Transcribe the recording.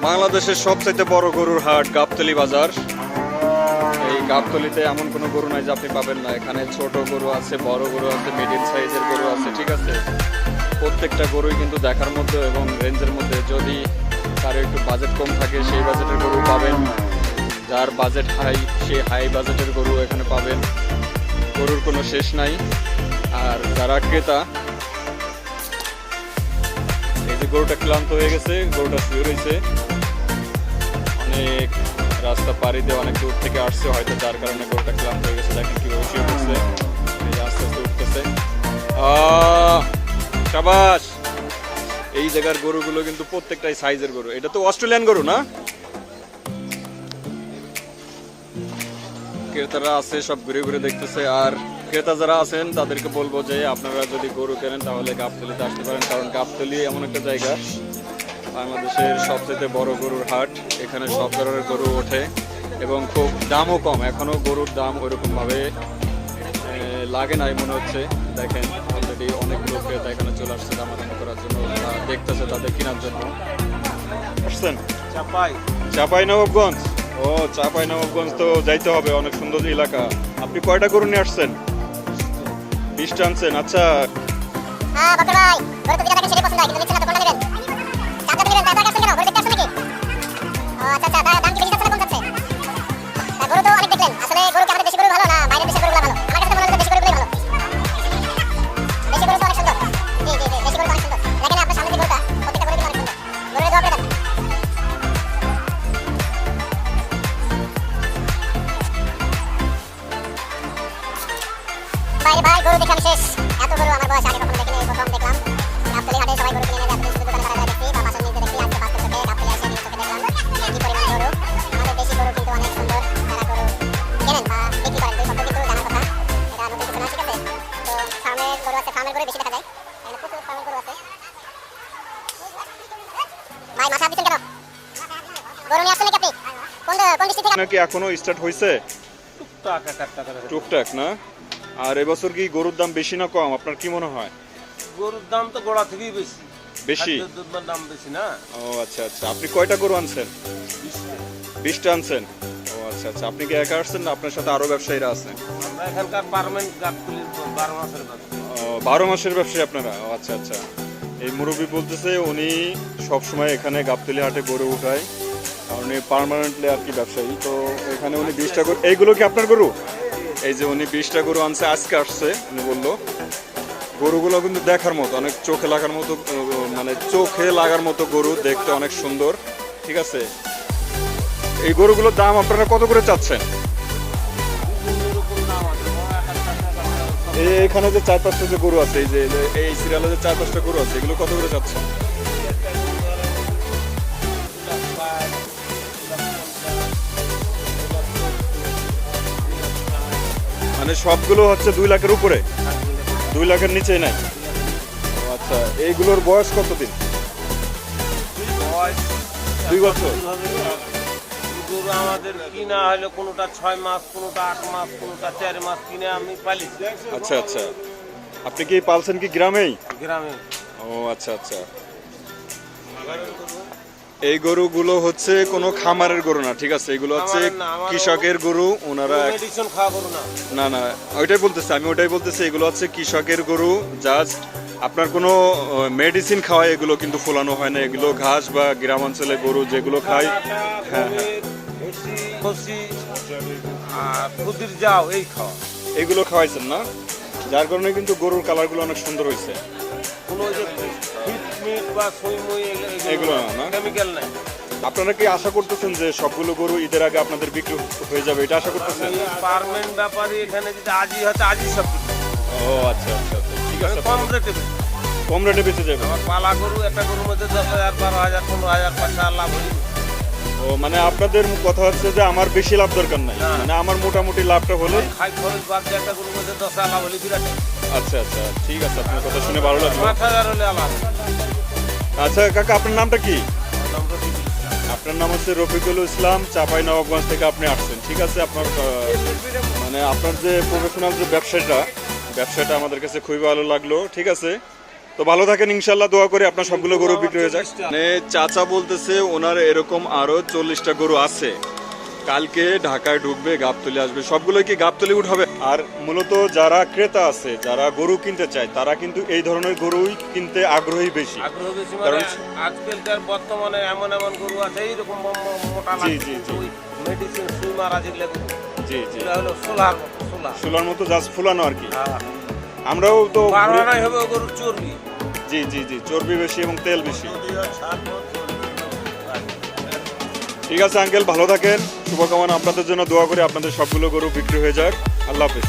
বাংলাদেশের সবচেয়ে বড় গরুর হাট গাবতলী বাজার। এই গাবতলীতে এমন কোনো গরু নাই যে আপনি পাবেন না। এখানে ছোট গরু আছে, বড় গরু আছে, মিডিয়াম সাইজের গরু আছে, ঠিক আছে। প্রত্যেকটা গরুই কিন্তু দেখার মধ্যে এবং রেঞ্জের মধ্যে। যদি কারো একটু বাজেট কম থাকে সেই বাজেটের গরু পাবেন, যার বাজেট হাই সেই হাই বাজেটের গরু এখানে পাবেন। গরুর কোনো শেষ নাই। আর যারা ক্রেতা, এই যে গরুটা ক্লান্ত হয়ে গেছে, গরুটা শুয়ে রয়েছে, অনেক রাস্তা পাড়ি দিয়ে অনেক দূর থেকে আসছে হয়তো, যার কারণে গরুটা ক্লান্ত হয়ে গেছে। দেখেন কিভাবে শুয়ে পড়ছে, আস্তে আস্তে উঠতেছে। শাবাশ। এই জায়গার গরুগুলো কিন্তু প্রত্যেকটাই সাইজের গরু। এটা তো অস্ট্রেলিয়ান গরু না? ক্রেতারা আছে সব ঘুরে ঘুরে দেখতেছে। আর ক্রেতা যারা আছেন তাদেরকে বলবো যে আপনারা যদি গরু কেনেন তাহলে গাবতলীতে আসতে পারেন, কারণ গাবতলী এমন একটা জায়গা, বাংলাদেশের সবচেয়ে বড় গরুর হাট। এখানে সব ধরনের গরু ওঠে এবং খুব দামও কম। এখনো গরুর দাম ওইরকম ভাবে লাগে নাই মনে হচ্ছে। দেখেন অলরেডি অনেকগুলো ক্রেতা এখানে চলে আসছে দামাদামি করার জন্য, দেখতেছে তাদের কেনার জন্য। আসছেন চাপাই নবাবগঞ্জ? ও, চাপাই নবাবগঞ্জ তো যাইতে হবে, অনেক সুন্দর এলাকা। আপনি কয়টা গরু নিয়ে আসছেন? 20টা আনছেন? আচ্ছা, ভাই গরু দেখে আমি শেষ। এত গরু আমার বয়স আগে কখনো দেখিনি, এই প্রথম দেখলাম। গাবতলী হাটে সবাই গরু কিনে নেয়, শুধু দোকান করা দেখছি বা বাসার নিজে দেখছি। আজকে বাস্তব চোখে গাবতলী এসে নিজে চোখে দেখলাম কি পরিমাণ গরু। আমাদের দেশি গরু কিন্তু অনেক সুন্দর, যারা গরু কেনেন বা বিক্রি করেন দুই পক্ষ কিন্তু জানার কথা। এটা নতুন কিছু না, ঠিক আছে। তো ফার্মের গরু আছে, ফার্মের গরু বেশি দেখা যায়, এখানে প্রচুর ফার্মের গরু আছে। ভাই মাথা দিচ্ছেন কেন? গরু নিয়ে আসছেন নাকি আপনি? কোন ডিস্ট্রিক্ট থেকে? নাকি এখনো স্টার্ট হয়েছে? টুকটাক না? আর এবছর কি গরুর দাম বেশি না কম, আপনার কি মনে হয়? গরুর দাম তো গোড়া থেকেই বেশি। বেশি? দুধের দাম বেশি না? ও আচ্ছা আচ্ছা। আপনি কয়টা গরু আনছেন? 20টা আনছেন? ও আচ্ছা আচ্ছা। আপনি কি একা আসছেন না আপনার সাথে আরো ব্যবসায়ীরা আছেন? আমরা এখানকার পার্মানেন্ট গাবতলীর 12 মাসের ব্যবসা। 12 মাসের ব্যবসায়ী আপনারা? ও আচ্ছা আচ্ছা। এই মুরব্বী বলতেছে উনি সবসময় এখানে গাবতলী হাটে গরু উঠায়, উনি পার্মানেন্টলি আর কি ব্যবসায়ী। তো এখানে উনি 20টা গরু, এইগুলো কি আপনার গরু? এই যে উনি 20টা গরু আনছে, আজকে আসছে উনি বললো। গরুগুলো কিন্তু দেখার মতো, অনেক চোখে লাগার মতো, মানে চোখে লাগার মতো গরু, দেখতে অনেক সুন্দর, ঠিক আছে। এই গরুগুলোর দাম আপনারা কত করে চাচ্ছেন? এখানে যে 4-5টা যে গরু আছে, এই যে এই সিরিয়ালে যে 4-5টা গরু আছে, এগুলো কত করে চাচ্ছেন? মানে সবগুলো হচ্ছে 2 লাখের উপরে? 2 লাখের নিচেই নাই? আচ্ছা। এইগুলোর বয়স কতদিন? 2 বছর? গরু আমাদের কিনা হলো কোনোটা 6 মাস, কোনোটা 8 মাস, কোনোটা 4 মাস কিনে আমি পালিছি। আচ্ছা আচ্ছা। আপনি কি পালছেন কি গ্রামেই? গ্রামে। ও আচ্ছা আচ্ছা। এই গরুগুলো হচ্ছে কোনো খামারের গরু না, ঠিক আছে। এগুলো হচ্ছে কৃষকের গরু। ওনারা মেডিসিন খাওয়া গরু না। না না, ওইটাই বলতেছি আমি, ওইটাই বলতেছি। এগুলো হচ্ছে কৃষকের গরু, জাস্ট আপনার কোনো মেডিসিন খাওয়ায় এগুলো কিন্তু ফোলানো হয় না। এগুলো ঘাস বা গ্রাম অঞ্চলে গরু যেগুলো খায়, হ্যাঁ হ্যাঁ, খুদির যাও এই খাওয়া, এগুলো খাওয়াইছেন না, যার কারণে কিন্তু গরুর কালারগুলো অনেক সুন্দর হয়েছে। কোনো যে ফিটমিট বা সুইমুই এগুলো না, কেমিক্যাল নাই। আপনারা কি আশা করতেছেন যে সবগুলো গরু ঈদের আগে আপনাদের বিক্রি হয়ে যাবে, এটা আশা করতেছেন? পার্মানেন্ট ব্যাপারে এখানে যদি আজই হয়তো আজই সব। ও আচ্ছা আচ্ছা, ঠিক আছে। কম রেটে, কম রেটে বেঁচে যাবে? আমার পালা গরু, একটা গরুর মধ্যে 10,000, 12,000, 15,000 পয়সা লাভ হয়ে। ও মানে আপনাদের কথা হচ্ছে যে আমার বেশি লাভ দরকার নাই, মানে আমার মোটামুটি লাভটা হলে খাই খরচ বাদ দিয়ে একটা গরুর মধ্যে 10,000 লাভ হলে বিরাট। আচ্ছা আচ্ছা, ঠিক আছে। আপনার কথা শুনে ভালো লাগলো। 5,000 হলে লাভ। আচ্ছা কাকা, আপনার নামটা কি? আপনার নাম হচ্ছে রফিকুল ইসলাম, চাপাই নবাবগঞ্জ থেকে আপনি আসছেন, ঠিক আছে। আপনার মানে আপনার যে প্রফেশনাল যে ব্যবসাটা আমাদের কাছে খুবই ভালো লাগলো, ঠিক আছে। তো ভালো থাকেন ইনশাল্লাহ, দোয়া করে আপনার সবগুলো গরু বিক্রি হয়ে যায়। মানে চাচা বলতেছে ওনার এরকম আরো 40টা গরু আছে, কালকে ঢাকায় ঢুকবে, গাবতলী আসবে, সবগুলোই কি গাবতলী উঠাবে। আর মূলত যারা ক্রেতা আছে, যারা গরু কিনতে চায়, তারা কিন্তু এই ধরনের গরুই কিনতে আগ্রহী বেশি। আগ্রহ বেশি কারণ মানে আজকালকার বর্তমানে এমন এমন গরু আছে এইরকম মোটা জি, জি, জি। মেডিসিন সুই মারা যেগুলো গরু, জি জি, এগুলো হলো সোলার মতো সোলা। শুলার মতো জাস্ট ফুলানো আর কি। আমরাও তো বারোনাই হবে গরুর চর্বি। জি জি জি, চর্বি বেশি এবং তেল বেশি। ঠিক আছে আঙ্কেল, ভালো থাকেন, শুভকামনা আপনাদের জন্য, দোয়া করে আপনাদের সবগুলো গরু বিক্রি হয়ে যাক। আল্লাহ হাফেজ।